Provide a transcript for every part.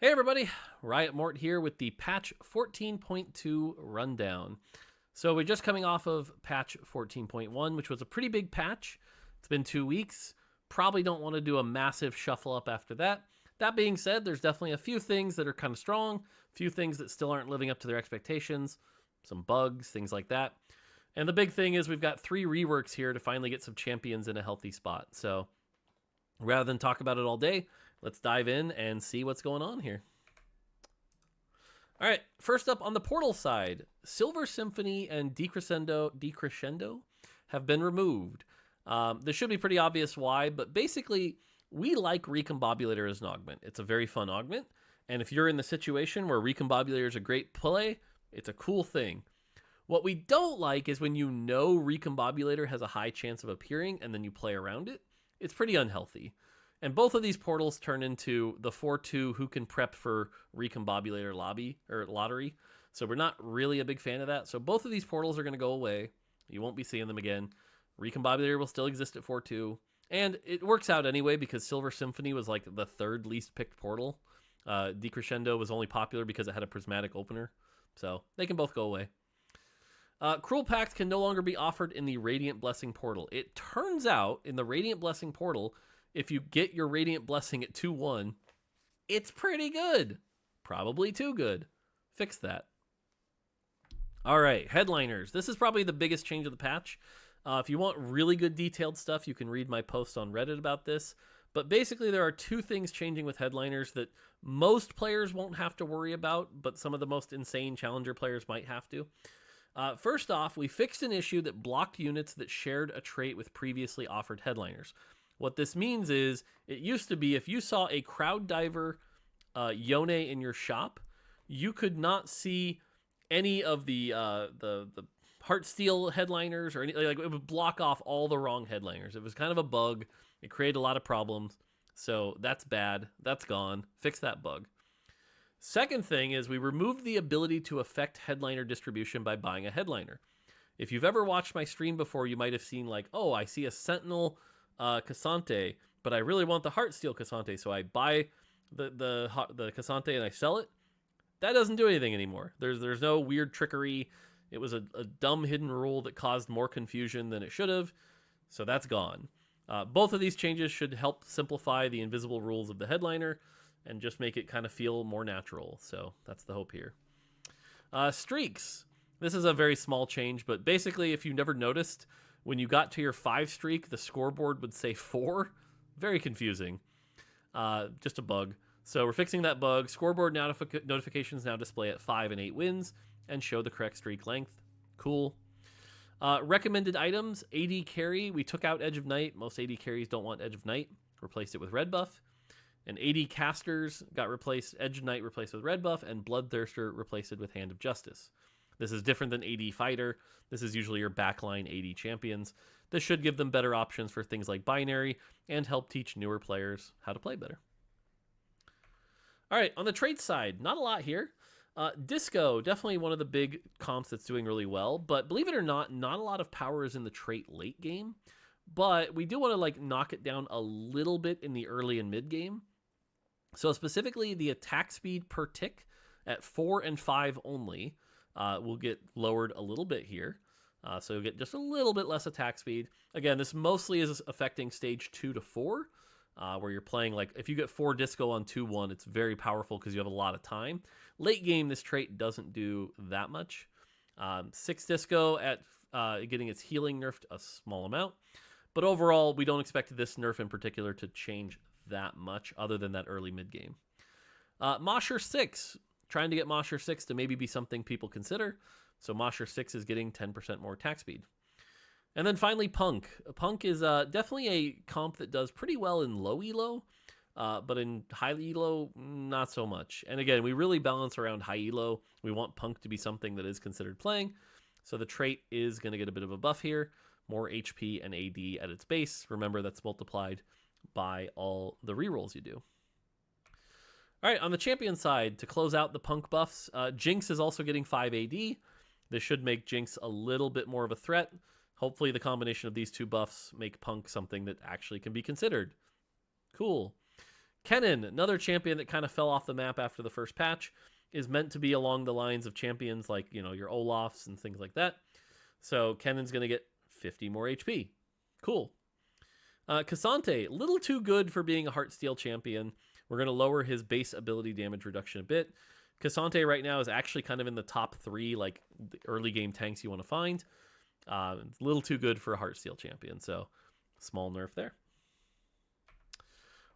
Hey everybody, Riot Mort here with the patch 14.2 rundown. So we're just coming off of patch 14.1, which was a pretty big patch. It's been 2 weeks. Probably don't want to do a massive shuffle up after that. That being said, there's definitely a few things that are kind of strong, a few things that still aren't living up to their expectations, some bugs, things like that. And the big thing is we've got 3 reworks here to finally get some champions in a healthy spot. So rather than talk about it all day, let's dive in and see what's going on here. All right, first up on the portal side, Silver Symphony and Decrescendo have been removed. This should be pretty obvious why, but basically, we like Recombobulator as an augment. It's a very fun augment, and if you're in the situation where Recombobulator is a great play, it's a cool thing. What we don't like is when you know Recombobulator has a high chance of appearing and then you play around it. It's pretty unhealthy. And both of these portals turn into the 4-2 who can prep for Recombobulator lottery. So we're not really a big fan of that. So both of these portals are going to go away. You won't be seeing them again. Recombobulator will still exist at 4-2. And it works out anyway because Silver Symphony was like the third least picked portal. Decrescendo was only popular because it had a prismatic opener. So they can both go away. Cruel Pact can no longer be offered in the Radiant Blessing portal. It turns out in the Radiant Blessing portal, if you get your Radiant Blessing at 2-1, it's pretty good. Probably too good. Fix that. All right, headliners. This is probably the biggest change of the patch. If you want really good detailed stuff, you can read my post on Reddit about this. But basically, there are 2 things changing with headliners that most players won't have to worry about, but some of the most insane challenger players might have to. First off, we fixed an issue that blocked units that shared a trait with previously offered headliners. What this means is, it used to be if you saw a Crowd Diver Yone in your shop, you could not see any of the Heartsteel headliners or anything. Like, it would block off all the wrong headliners. It was kind of a bug. It created a lot of problems. So that's bad. That's gone. Fix that bug. Second thing is we removed the ability to affect headliner distribution by buying a headliner. If you've ever watched my stream before, you might have seen like, oh, I see a Sentinel Cassante, but I really want the Heartsteel Cassante, so I buy the Cassante and I sell it. That doesn't do anything anymore. There's no weird trickery. It was a dumb hidden rule that caused more confusion than it should have, so that's gone. Both of these changes should help simplify the invisible rules of the headliner and just make it kind of feel more natural. So that's the hope here. Streaks. This is a very small change, but basically, if you never noticed, when you got to your 5 streak, the scoreboard would say 4. Very confusing. Just a bug. So we're fixing that bug. Scoreboard notifications now display at 5 and 8 wins and show the correct streak length. Cool. Recommended items, AD carry. We took out Edge of Night. Most AD carries don't want Edge of Night. Replaced it with red buff. And AD casters got replaced, Edge of Night replaced with red buff, and Bloodthirster replaced with Hand of Justice. This is different than AD fighter. This is usually your backline AD champions. This should give them better options for things like binary and help teach newer players how to play better. All right, on the trait side, not a lot here. Disco, definitely one of the big comps that's doing really well, but believe it or not a lot of power is in the trait late game. But we do want to like knock it down a little bit in the early and mid game. So specifically, the attack speed per tick at 4 and 5 only will get lowered a little bit here. So you'll get just a little bit less attack speed. Again, this mostly is affecting stage 2 to 4, where you're playing like, if you get 4 disco on 2-1, it's very powerful because you have a lot of time. Late game, this trait doesn't do that much. 6 disco at getting its healing nerfed a small amount. But overall, we don't expect this nerf in particular to change that much other than that early mid game. Mosher 6, trying to get Mosher 6 to maybe be something people consider. So Mosher 6 is getting 10% more attack speed. And then finally, Punk. Punk is definitely a comp that does pretty well in low elo, but in high elo, not so much. And again, we really balance around high elo. We want Punk to be something that is considered playing. So the trait is going to get a bit of a buff here. More HP and AD at its base. Remember, that's multiplied by all the rerolls you do. All right, on the champion side, to close out the Punk buffs, Jinx is also getting 5 AD. This should make Jinx a little bit more of a threat. Hopefully the combination of these 2 buffs make Punk something that actually can be considered. Cool. Kennen, another champion that kind of fell off the map after the first patch, is meant to be along the lines of champions like, your Olafs and things like that. So Kennen's going to get 50 more HP. Cool. Cassante, a little too good for being a Heartsteel champion. We're going to lower his base ability damage reduction a bit. Cassante right now is actually kind of in the top 3, like, the early game tanks you want to find. It's a little too good for a Heartsteel champion, so small nerf there.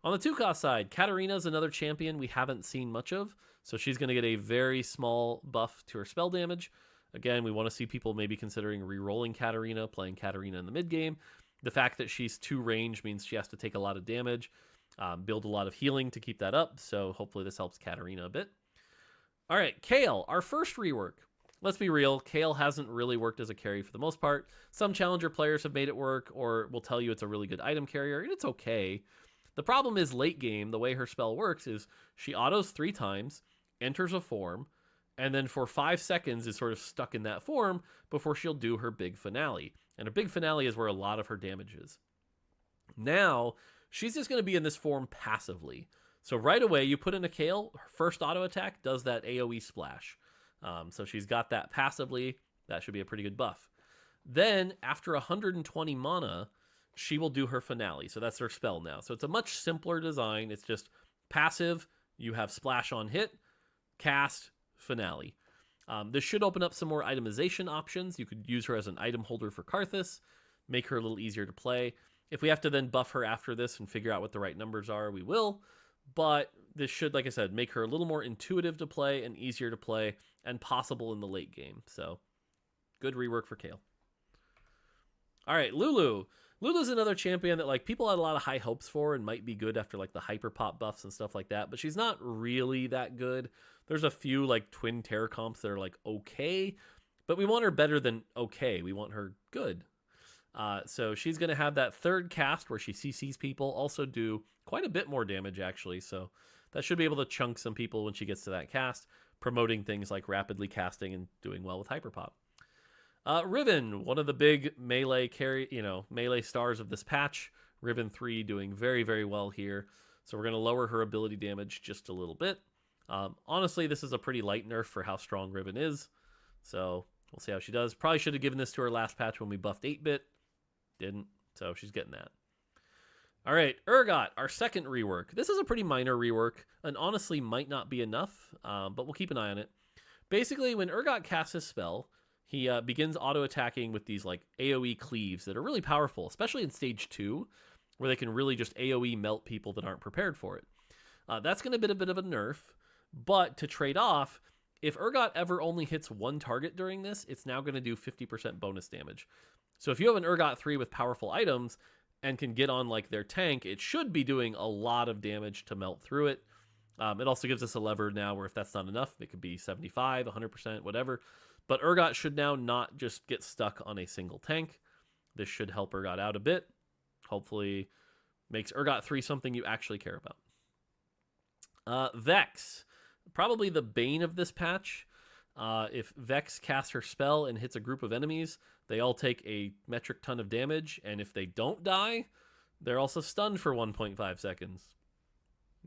On the 2-cost side, Katarina's another champion we haven't seen much of, so she's going to get a very small buff to her spell damage. Again, we want to see people maybe considering re-rolling Katarina, playing Katarina in the mid-game. The fact that she's 2 range means she has to take a lot of damage, build a lot of healing to keep that up, so hopefully this helps Katarina a bit. All right, Kale, our first rework. Let's be real, Kale hasn't really worked as a carry for the most part. Some challenger players have made it work, or will tell you it's a really good item carrier, and it's okay. The problem is late game, the way her spell works is she autos 3 times, enters a form, and then for 5 seconds is sort of stuck in that form before she'll do her big finale. And her big finale is where a lot of her damage is. Now, she's just going to be in this form passively. So right away, you put in a Kale, her first auto attack does that AoE splash. So she's got that passively. That should be a pretty good buff. Then, after 120 mana, she will do her finale. So that's her spell now. So it's a much simpler design. It's just passive. You have splash on hit, cast, finale. This should open up some more itemization options. You could use her as an item holder for Karthus, make her a little easier to play. If we have to then buff her after this and figure out what the right numbers are, we will. But this should, like I said, make her a little more intuitive to play and easier to play and possible in the late game. So good rework for Kale. All right, Lulu. Lulu's another champion that like people had a lot of high hopes for and might be good after like the hyper pop buffs and stuff like that, but she's not really that good. There's a few like twin terror comps that are like okay, but we want her better than okay. We want her good. So she's going to have that third cast where she CCs people, also do quite a bit more damage actually. So that should be able to chunk some people when she gets to that cast, promoting things like rapidly casting and doing well with hyper pop. Riven, one of the big melee melee stars of this patch. Riven 3 doing very, very well here. So we're going to lower her ability damage just a little bit. Honestly, this is a pretty light nerf for how strong Riven is. So we'll see how she does. Probably should have given this to her last patch when we buffed 8-bit. Didn't. So she's getting that. All right, Urgot, our second rework. This is a pretty minor rework and honestly might not be enough, but we'll keep an eye on it. Basically, when Urgot casts his spell, he begins auto-attacking with these like AoE cleaves that are really powerful, especially in stage 2, where they can really just AoE melt people that aren't prepared for it. That's going to be a bit of a nerf, but to trade off, if Urgot ever only hits one target during this, it's now going to do 50% bonus damage. So if you have an Urgot 3 with powerful items and can get on like their tank, it should be doing a lot of damage to melt through it. It also gives us a lever now where if that's not enough, it could be 75, 100%, whatever. But Urgot should now not just get stuck on a single tank. This should help Urgot out a bit. Hopefully makes Urgot 3 something you actually care about. Vex, probably the bane of this patch. If Vex casts her spell and hits a group of enemies, they all take a metric ton of damage. And if they don't die, they're also stunned for 1.5 seconds.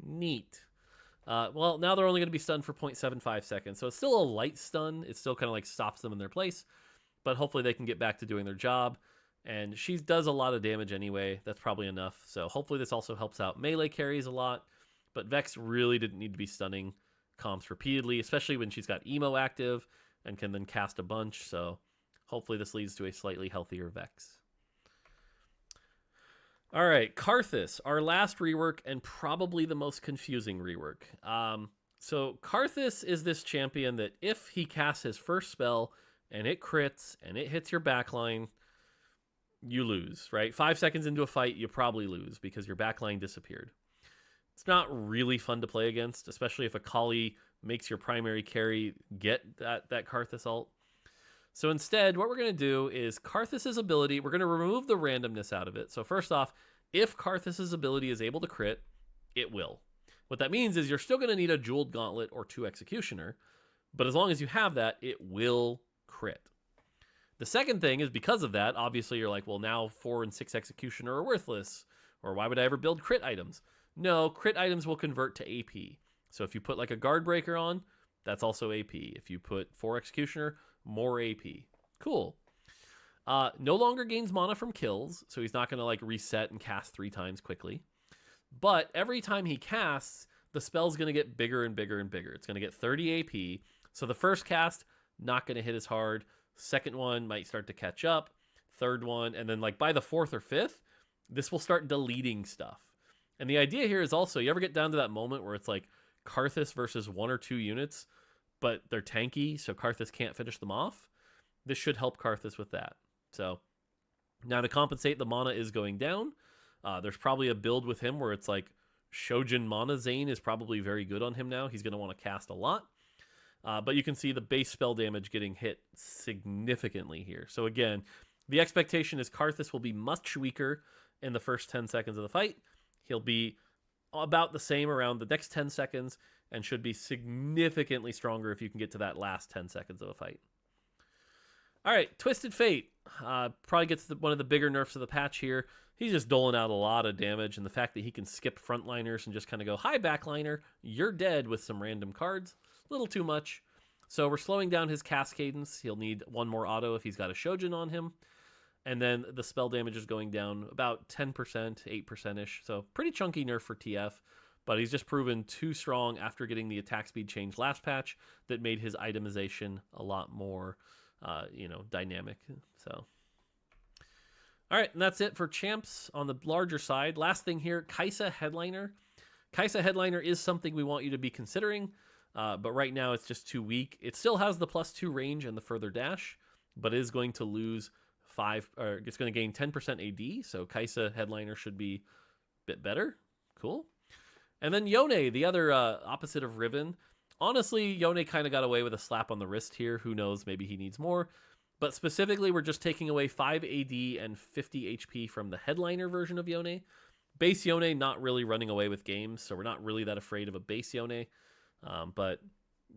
Neat. Well, now they're only going to be stunned for 0.75 seconds. So it's still a light stun. It still kind of like stops them in their place. But hopefully they can get back to doing their job. And she does a lot of damage anyway. That's probably enough. So hopefully this also helps out melee carries a lot. But Vex really didn't need to be stunning comps repeatedly, especially when she's got Emo active and can then cast a bunch. So hopefully this leads to a slightly healthier Vex. All right, Karthus, our last rework and probably the most confusing rework. So Karthus is this champion that if he casts his first spell and it crits and it hits your backline, you lose, right? 5 seconds into a fight, you probably lose because your backline disappeared. It's not really fun to play against, especially if a Kali makes your primary carry get that Karthus ult. So instead, what we're going to do is Karthus's ability, we're going to remove the randomness out of it. So first off, if Karthus's ability is able to crit, it will. What that means is you're still going to need a Jeweled Gauntlet or 2 Executioner, but as long as you have that, it will crit. The second thing is because of that, obviously you're like, well, now 4 and 6 Executioner are worthless, or why would I ever build crit items? No, crit items will convert to AP. So if you put like a guard breaker on, that's also AP. If you put 4 executioner, more AP. Cool. No longer gains mana from kills, so he's not going to like reset and cast 3 times quickly. But every time he casts, the spell's going to get bigger and bigger and bigger. It's going to get 30 AP. So the first cast, not going to hit as hard. Second one might start to catch up. Third one, and then like by the 4th or 5th, this will start deleting stuff. And the idea here is also, you ever get down to that moment where it's like Karthus versus 1 or 2 units, but they're tanky, so Karthus can't finish them off? This should help Karthus with that. So now to compensate, the mana is going down. There's probably a build with him where it's like Shojin Mana Zane is probably very good on him now. He's going to want to cast a lot. But you can see the base spell damage getting hit significantly here. So again, the expectation is Karthus will be much weaker in the first 10 seconds of the fight. He'll be about the same around the next 10 seconds and should be significantly stronger if you can get to that last 10 seconds of a fight. All right, Twisted Fate. Probably gets one of the bigger nerfs of the patch here. He's just doling out a lot of damage, and the fact that he can skip frontliners and just kind of go, hi, backliner, you're dead with some random cards. A little too much. So we're slowing down his cast cadence. He'll need 1 more auto if he's got a Shojin on him. And then the spell damage is going down about 10%, 8%-ish. So pretty chunky nerf for TF, but he's just proven too strong after getting the attack speed change last patch that made his itemization a lot more, dynamic. So, all right, and that's it for champs on the larger side. Last thing here, Kaisa Headliner. Kaisa Headliner is something we want you to be considering, but right now it's just too weak. It still has the +2 range and the further dash, but it is going to lose it's going to gain 10% AD, so Kaisa Headliner should be a bit better. Cool. And then Yone, the other opposite of Riven. Honestly, Yone kind of got away with a slap on the wrist here. Who knows, maybe he needs more. But specifically, we're just taking away 5 AD and 50 HP from the Headliner version of Yone. Base Yone not really running away with games, so we're not really that afraid of a base Yone. But,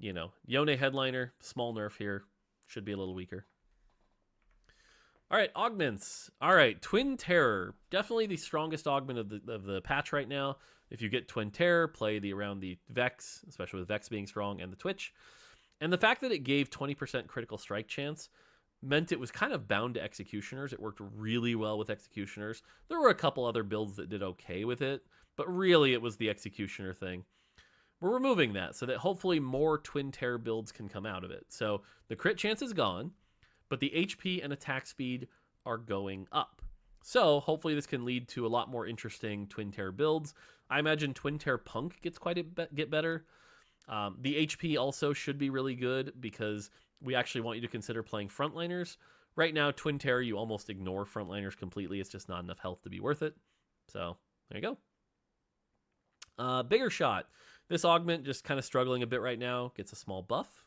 Yone Headliner, small nerf here, should be a little weaker. All right, augments. All right, Twin Terror. Definitely the strongest augment of the patch right now. If you get Twin Terror, play around the Vex, especially with Vex being strong, and the Twitch. And the fact that it gave 20% critical strike chance meant it was kind of bound to Executioners. It worked really well with Executioners. There were a couple other builds that did okay with it, but really it was the Executioner thing. We're removing that so that hopefully more Twin Terror builds can come out of it. So the crit chance is gone, but the HP and attack speed are going up. So hopefully this can lead to a lot more interesting Twin Terror builds. I imagine Twin Terror Punk gets get better. The HP also should be really good because we actually want you to consider playing frontliners. Right now, Twin Terror, you almost ignore frontliners completely. It's just not enough health to be worth it. So there you go. Bigger Shot. This augment just kind of struggling a bit right now. Gets a small buff.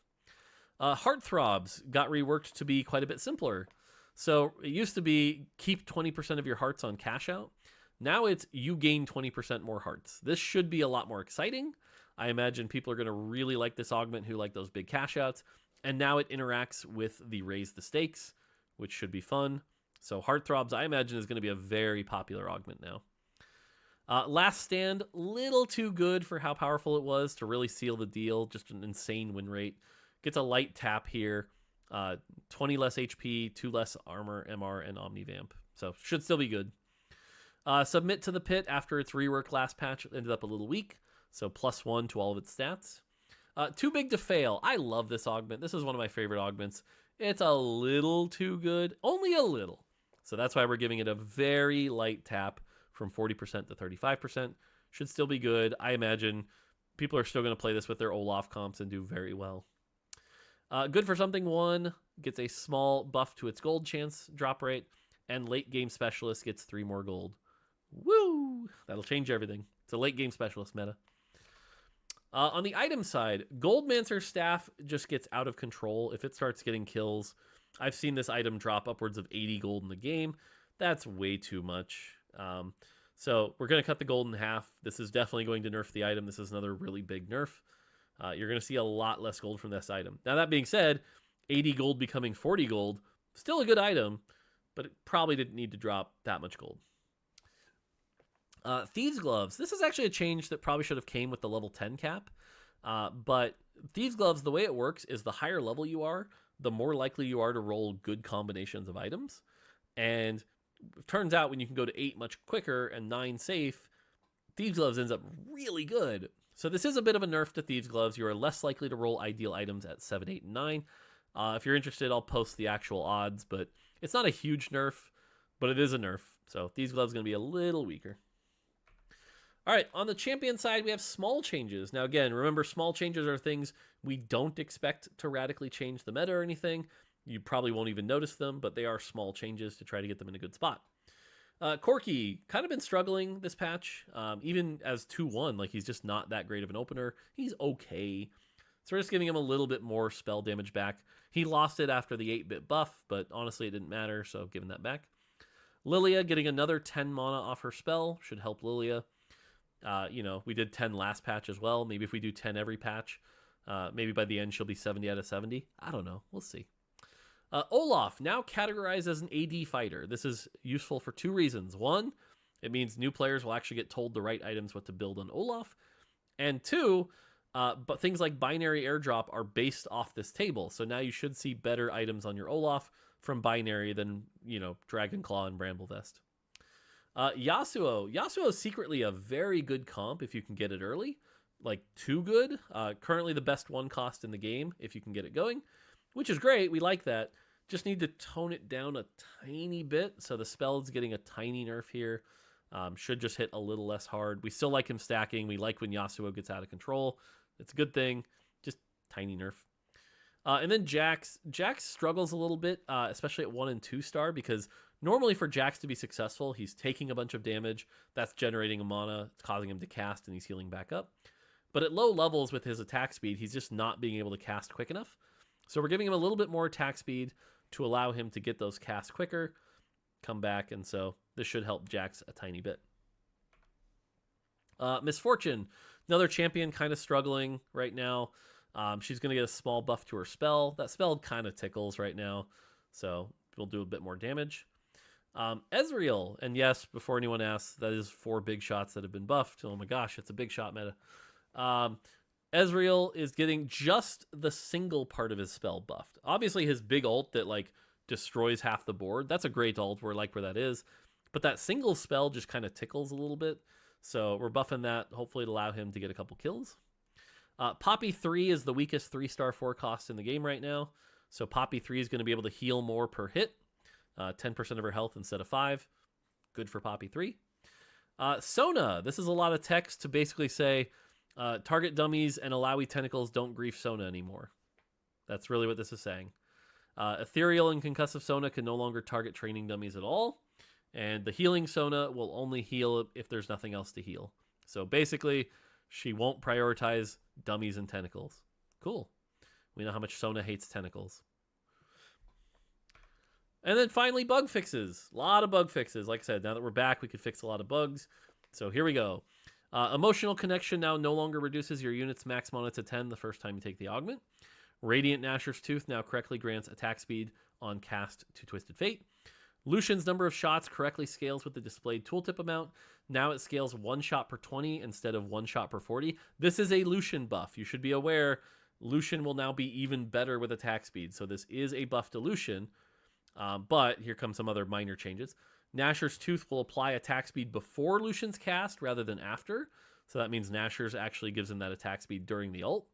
Heartthrobs got reworked to be quite a bit simpler. So it used to be keep 20% of your hearts on cash out. Now it's you gain 20% more hearts. This should be a lot more exciting. I imagine people are going to really like this augment who like those big cash outs. And now it interacts with the raise the stakes, which should be fun. So Heartthrobs, I imagine, is going to be a very popular augment now. Last Stand, little too good for how powerful it was to really seal the deal. Just an insane win rate. Gets a light tap here. 20 less HP, 2 less armor, MR, and Omnivamp. So should still be good. Submit to the Pit after its rework last patch ended up a little weak. So +1 to all of its stats. Too Big to Fail. I love this augment. This is one of my favorite augments. It's a little too good. Only a little. So that's why we're giving it a very light tap from 40% to 35%. Should still be good. I imagine people are still going to play this with their Olaf comps and do very well. Good for something 1, gets a small buff to its gold chance drop rate, and Late Game Specialist gets 3 more gold. Woo! That'll change everything. It's a late game specialist meta. On the item side, Goldmancer's Staff just gets out of control. If it starts getting kills, I've seen this item drop upwards of 80 gold in the game. That's way too much. So we're going to cut the gold in half. This is definitely going to nerf the item. This is another really big nerf. You're going to see a lot less gold from this item. Now, that being said, 80 gold becoming 40 gold, still a good item, but it probably didn't need to drop that much gold. Thieves Gloves. This is actually a change that probably should have came with the level 10 cap. But Thieves Gloves, the way it works is the higher level you are, the more likely you are to roll good combinations of items. And it turns out when you can go to 8 much quicker and 9 safe, Thieves Gloves ends up really good. So this is a bit of a nerf to Thieves Gloves. You are less likely to roll ideal items at 7, 8, and 9. If you're interested, I'll post the actual odds, but it's not a huge nerf, but it is a nerf. So Thieves Gloves is going to be a little weaker. All right, on the champion side, we have small changes. Now, again, remember, small changes are things we don't expect to radically change the meta or anything. You probably won't even notice them, but they are small changes to try to get them in a good spot. Corki, kind of been struggling this patch, even as 2-1. Like, he's just not that great of an opener. He's okay. So we're just giving him a little bit more spell damage back. He lost it after the 8-bit buff, but honestly, it didn't matter, so giving that back. Lilia getting another 10 mana off her spell should help Lilia. We did 10 last patch as well. Maybe if we do 10 every patch, maybe by the end she'll be 70 out of 70. I don't know. We'll see. Olaf, now categorized as an AD fighter. This is useful for 2 reasons. 1, it means new players will actually get told the right items what to build on Olaf. And 2, but things like binary airdrop are based off this table. So now you should see better items on your Olaf from binary than, Dragonclaw and Bramblevest. Yasuo. Yasuo is secretly a very good comp if you can get it early. Like, too good. Currently the best 1 cost in the game if you can get it going, which is great. We like that. Just need to tone it down a tiny bit. So the spell is getting a tiny nerf here. Should just hit a little less hard. We still like him stacking. We like when Yasuo gets out of control. It's a good thing. Just tiny nerf. And then Jax. Jax struggles a little bit, especially at 1 and 2 star, because normally for Jax to be successful, he's taking a bunch of damage. That's generating a mana. It's causing him to cast, and he's healing back up. But at low levels with his attack speed, he's just not being able to cast quick enough. So we're giving him a little bit more attack speed to allow him to get those casts quicker, come back, and so this should help Jax a tiny bit. Misfortune, another champion kind of struggling right now. She's going to get a small buff to her spell. That spell kind of tickles right now, so we'll do a bit more damage. Ezreal, and yes, before anyone asks, that is 4 big shots that have been buffed. Oh my gosh, it's a big shot meta. Ezreal is getting just the single part of his spell buffed. Obviously, his big ult that destroys half the board, that's a great ult. We're like where that is. But that single spell just kind of tickles a little bit. So we're buffing that, hopefully to allow him to get a couple kills. Poppy 3 is the weakest 3-star 4 cost in the game right now. So Poppy 3 is going to be able to heal more per hit. 10% of her health instead of 5. Good for Poppy 3. Sona. This is a lot of text to basically say target dummies and allowy tentacles don't grief Sona anymore. That's really what this is saying. Ethereal and concussive Sona can no longer target training dummies at all. And the healing Sona will only heal if there's nothing else to heal. So basically, she won't prioritize dummies and tentacles. Cool. We know how much Sona hates tentacles. And then finally, bug fixes. A lot of bug fixes. Like I said, now that we're back, we could fix a lot of bugs. So here we go. Emotional Connection now no longer reduces your unit's max mana to 10 the first time you take the augment. Radiant Nashor's Tooth now correctly grants attack speed on cast to Twisted Fate. Lucian's number of shots correctly scales with the displayed tooltip amount. Now it scales 1 shot per 20 instead of 1 shot per 40. This is a Lucian buff. You should be aware Lucian will now be even better with attack speed. So this is a buff to Lucian. But here come some other minor changes. Nashor's Tooth will apply attack speed before Lucian's cast rather than after. So that means Nashor's actually gives him that attack speed during the ult.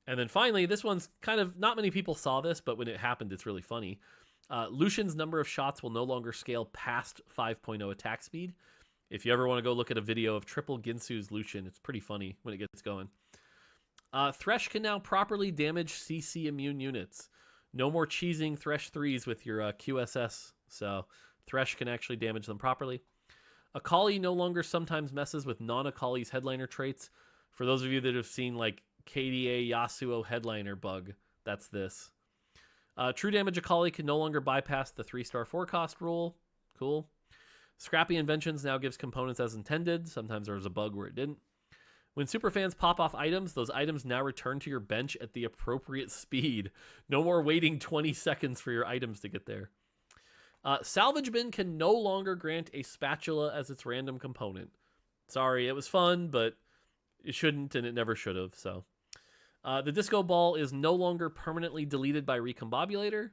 And then finally, this one's kind of, not many people saw this, but when it happened, it's really funny. Lucian's number of shots will no longer scale past 5.0 attack speed. If you ever want to go look at a video of Triple Ginsu's Lucian, it's pretty funny when it gets going. Thresh can now properly damage CC immune units. No more cheesing Thresh 3s with your QSS, so Thresh can actually damage them properly. Akali no longer sometimes messes with non-Akali's headliner traits. For those of you that have seen KDA Yasuo headliner bug, that's this. True damage Akali can no longer bypass the 3-star 4 cost rule. Cool. Scrappy Inventions now gives components as intended. Sometimes there was a bug where it didn't. When superfans pop off items, those items now return to your bench at the appropriate speed. No more waiting 20 seconds for your items to get there. Salvage Bin can no longer grant a spatula as its random component. Sorry, it was fun, but it shouldn't and it never should have. So the disco ball is no longer permanently deleted by Recombobulator.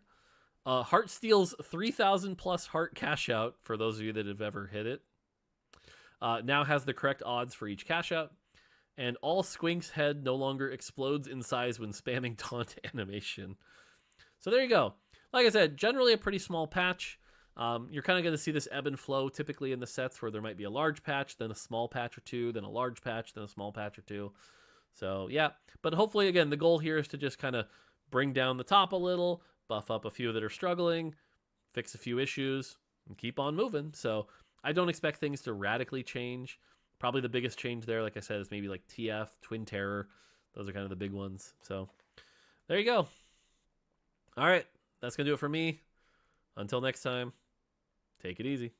Heart Steal's 3,000 plus heart cash out, for those of you that have ever hit it, now has the correct odds for each cash out. And all Squink's head no longer explodes in size when spamming taunt animation. So there you go. Like I said, generally a pretty small patch. You're kind of going to see this ebb and flow typically in the sets where there might be a large patch, then a small patch or two, then a large patch, then a small patch or two. So yeah, but hopefully, again, the goal here is to just kind of bring down the top a little, buff up a few that are struggling, fix a few issues, and keep on moving. So I don't expect things to radically change. Probably the biggest change there, like I said, is maybe like TF, Twin Terror. Those are kind of the big ones. So there you go. All right, that's going to do it for me. Until next time, take it easy.